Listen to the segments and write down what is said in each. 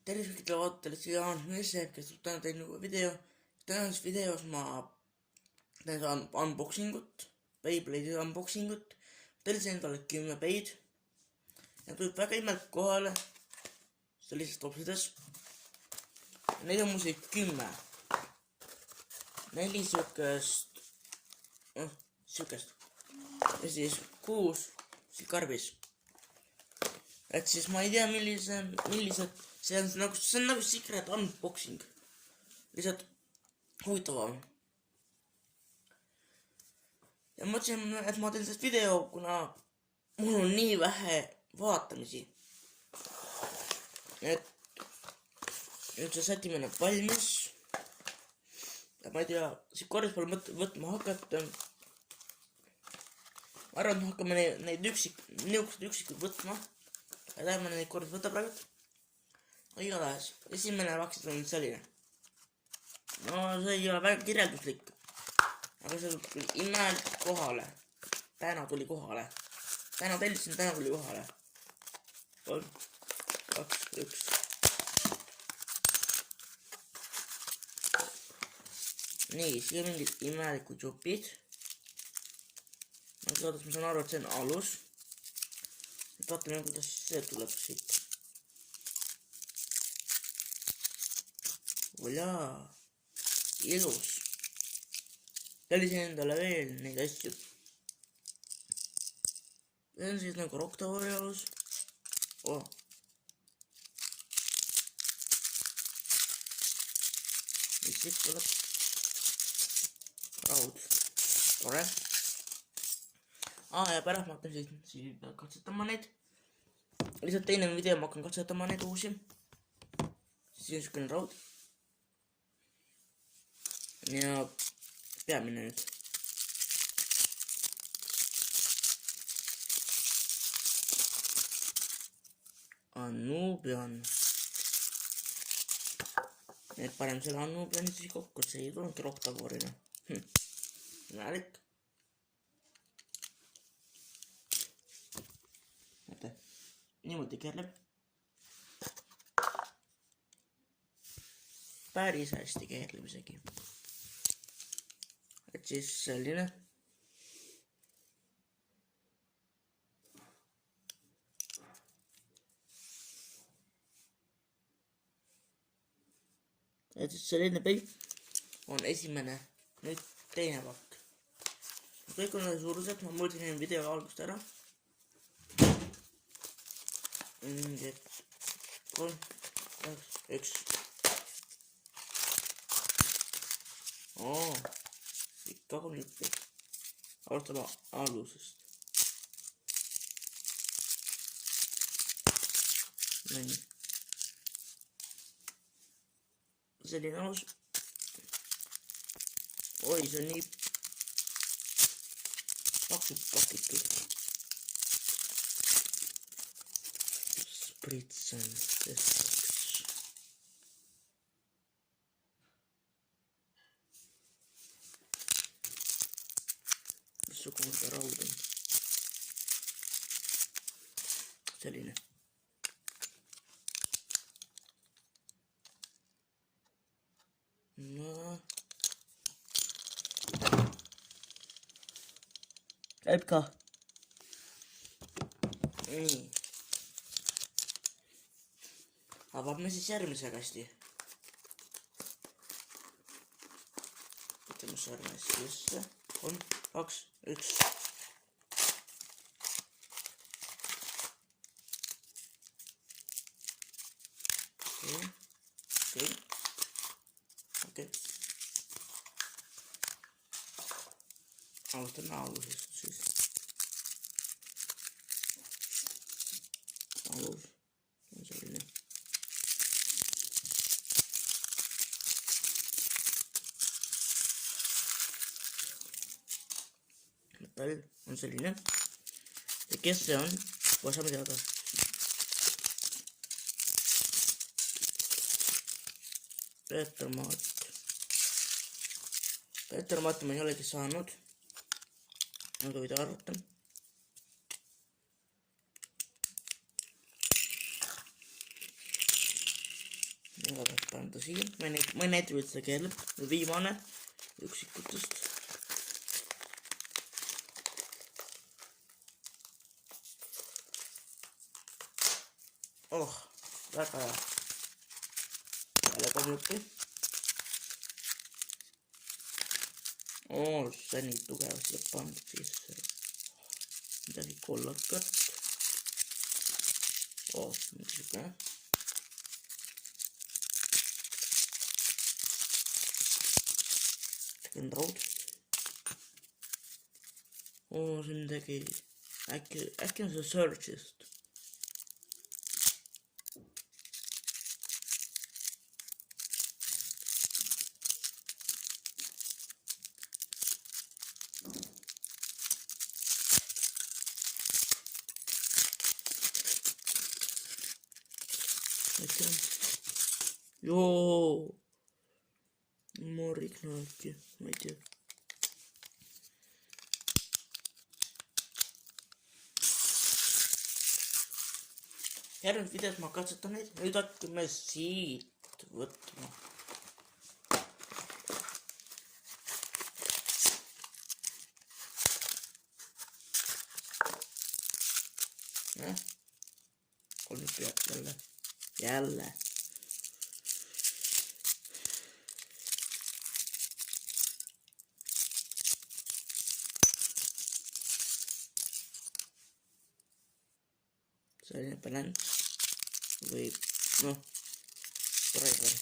Tervist kõikidele vaatajatele, siia on Messe, kes on täna teinud uue video. Tänases videos ma teen unboxingut, Beyblade'i unboxingut. Tellisin endale 10 beid ja tulid väga imelikult kohale sellises topsides. Neid on muidugi 10. 4 siukest ja siis 6 siin karbis. Et siis ma ei tea millised, see on nagu secret unboxing, lihtsalt huvitavam. Ja mõtlesin, et ma teen sellest video, kuna mul on nii vähe vaatamisi. Et nüüd see sätimine on valmis. Ja ma ei tea, siit korras pole võtma hakata. Ma arvan, et me hakkame neid üksikud võtma. Ja lähme neid korras võtta praegu. Igatahes, esimene vaksid on selline. No see ei ole väga kirjelduslik. Aga see tuli imelikult kohale. Täna tuli kohale. Täna tellisin, täna tuli kohale. 3, 2, 1. Nii, siia mingid imelikud jupid. Ma saan aru, et see on alus. Vaatame, kuidas see tuleb siit. Volaa, ilus. Tellisin endale veel neid asju. See on siis nagu Rocktoori alus. Mis siit tuleb? Raud. Tore. Ja pärast ma hakkan siis katsetama neid. Lihtsalt teine video ma hakkan katsetama neid uusi. Siis on siukene raud. Ja peamine nüüd. Anubian. Nüüd panen selle Anubiani siis kokku, see ei tulnudki Rocktoorina. Imelik. Näete, niimoodi keerleb. Päris hästi keerleb isegi. Et siis selline. Et siis selline peip on esimene, nüüd teine pakk. Kõik on suurused, ma mõtlesin video algust ära. 3, 2, 1. Ikka on juppi. Alustame alusest. Nii. Selline alus. Oi, see on nii paksud pakitud. Spritsen testaks. Missugune ta raud on. Selline. No. Käib ka. Nii. Avame siis järgmise kasti. Võtame sõrme sisse. 3, 2, 1. Okei. Alustame alusest siis. Alus on selline. Metall on selline. Ja kes see on? Kohe saame teada. Peetermaat. Peetermaati ma ei olegi saanud. Nagu võite arvata. igatahes panen ta siia, ma ei näita, et see keerleb, viimane üksikutest. Oh, väga hea. Jälle 3 jutti. Oh, see on nii tugevasti pandud sisse. Midagi kollakat. Oh, niisugune. See on raud. Oh, see on midagi. Äkki on see Surge'ist. Joo, morikna äkki, ma ei tea. Järgmises videos ma katsetan neid, nüüd hakkame siit võtma. Kolm jälle. Selline balance või noh, driver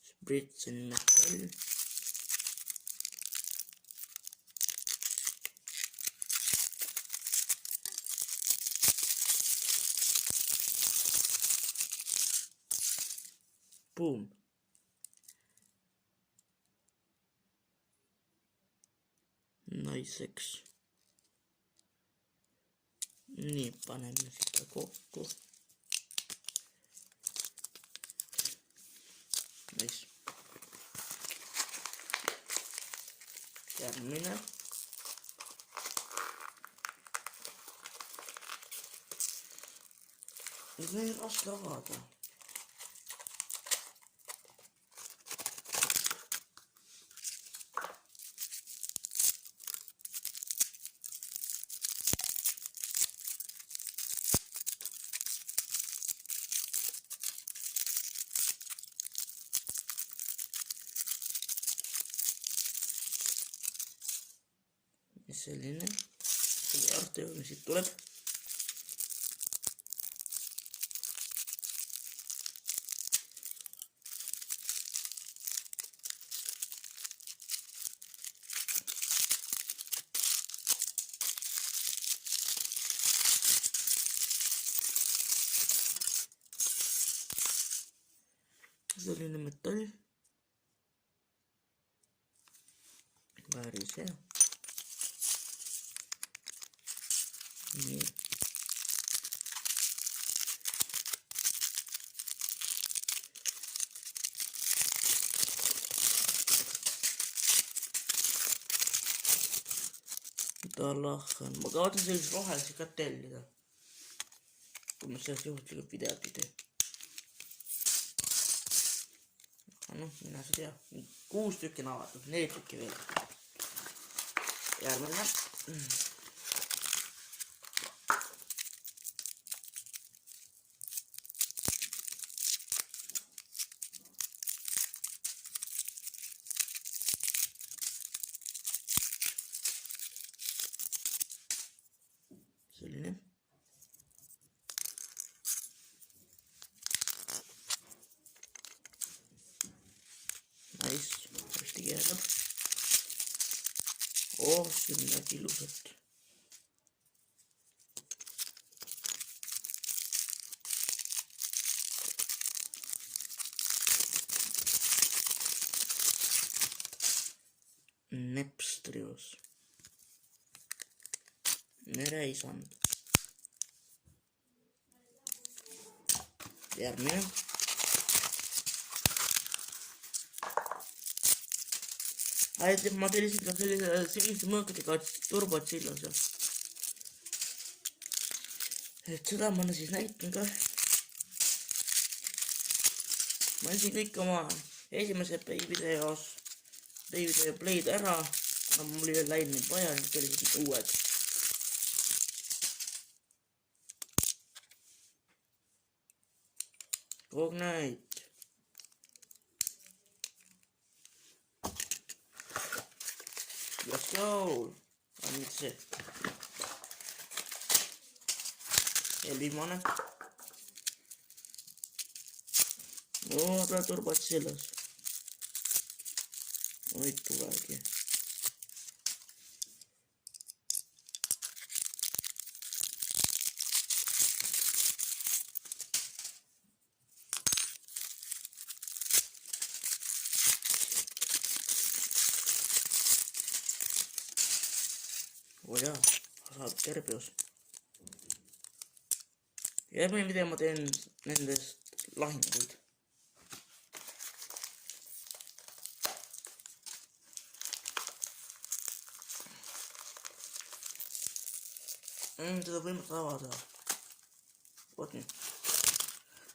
Spritz on metall. Boom. Naiseks. Nii, paneme seda kokku. Nice. Järgmine. Nüüd on raske avada. Selline varsti mis siit tuleb. Selline metall. Päris hea. Nii. Ta lahkan. Ma kaotan sellise rohelise ka tellida. Kui ma sellest juhuslikult videot ei tee. Noh, mina sa tea. 6 tükki on avatud, 4 tükki veel. Järgmine. Selline. Nice, hästi keerab. Oh, see on midagi ilusat. Nepstrios. Nereisand. Järgmine. Ma tellisin ka sellise mõõkadega turbot sillas ja et seda ma siis näitan ka. Ma andsin kõik oma esimese video play'd ära, aga mul ei läinud neid vaja, need olid uued. Cognite. Let's go. On nüüd see. Ja viimane. Ta turbad selles. Oi tulegi. Jaa, saab terveus. Järgmine video ma teen nendest lahinguid. Teda võimalik avada. Oot nüüd.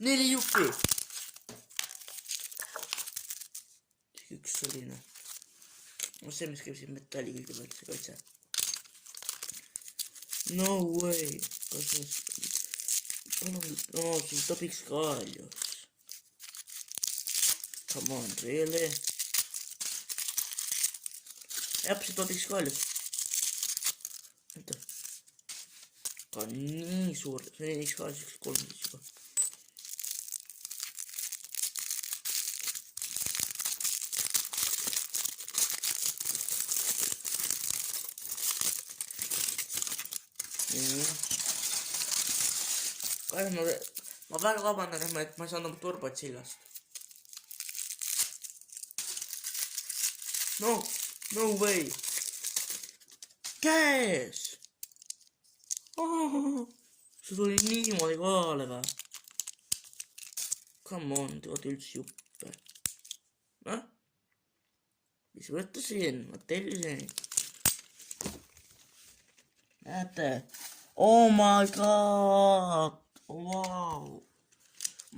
4 juppi. Üks selline. See, mis käib siin metalli kõigepealt, see kaitse. No way. Kas see... No, siin topiks ka just. Come on, really? Jah, see topiks ka just. Oota. Ka nii suur. See on X2, X3 juba. Ma väga vabandan, et ma ei saanud oma turbot sillast. No way. Käes. See tuli niimoodi kohale või? Come on, teevad üldse juppe. Mis võttasin? Ma tellisin. Näete? Oh my god. Wow.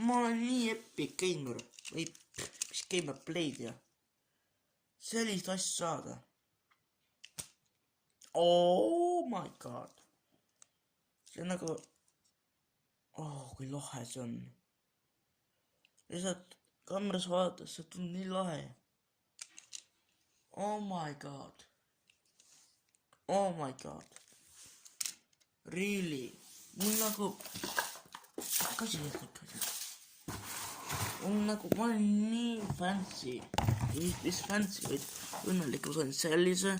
Ma olen nii epic gamer. Või mis gamer play'd ja. Sellist asja saada. Oh my god. See on nagu... Oh, kui lahe see on. Lihtsalt kameras vaadates, see tundub nii lahe. Oh my god. Oh my god. Really. Mul nagu... Kasi jätkad. Mul nagu... Ma olen nii fancy. Mis fancy, vaid õnnelik. Ma sain sellise.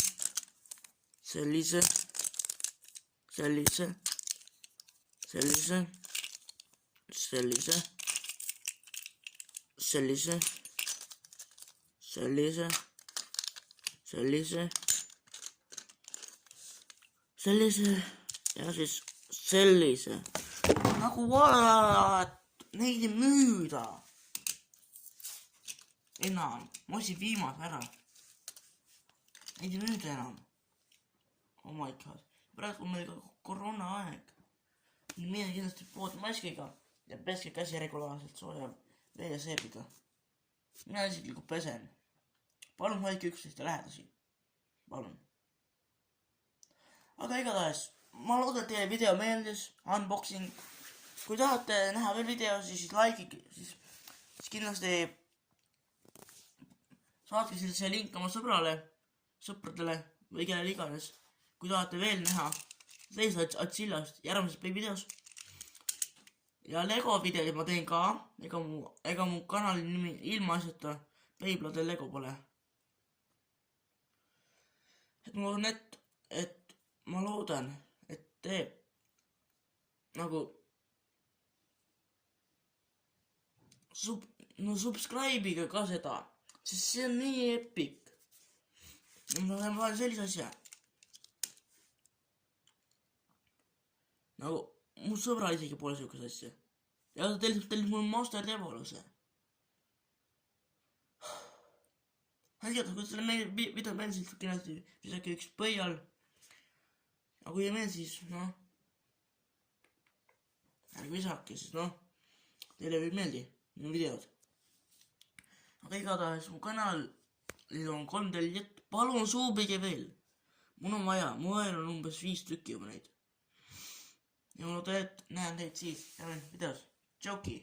Sellise. Sellise. Sellise. Sellise. Sellise. Sellise. Sellise. Sellise. Ja siis sellise. Nagu vaat. Neid ei müüda. Enam. Ma ostsin viimase ära. Neid ei müüda enam. Oh my god. Praegu on meil ka koroona aeg. Mine kindlasti pood maskiga ja peske käsi regulaarselt sooja vee ja seebiga. Mina isiklikult pesen. Palun hoidke üksteist ja lähedasi. Palun. Aga igatahes, ma loodan, et teile video meeldis. Unboxing. Kui tahate näha veel video, siis likeige, siis kindlasti saatke see link oma sõpradele või kellele iganes. Kui tahate veel näha teise Atsillast järgmises videos. Ja Lego videod ma teen ka. Ega mu kanali nimi ilma asjata Beyblade Lego pole. Ma loodan, et te nagu subscribe'iga ka seda, sest see on nii epic. Ma tahan sellise asja. Nagu, mu sõbral isegi pole sihukest asja. Ja ta tellis mul Master Devoluse. Igatahes, kui selle video meeldis, kindlasti visake üks põial. Aga kui ei meeldi, siis noh. visake, siis noh, teile võib meeldi minu videod. aga igatahes mu kanalil on 3 tellijat, palun suubige veel. mul on vaja, mu ajal on umbes 5 tükki juba neid. ja ma loodan, et näen teid siis järgmises videos. Tšauki!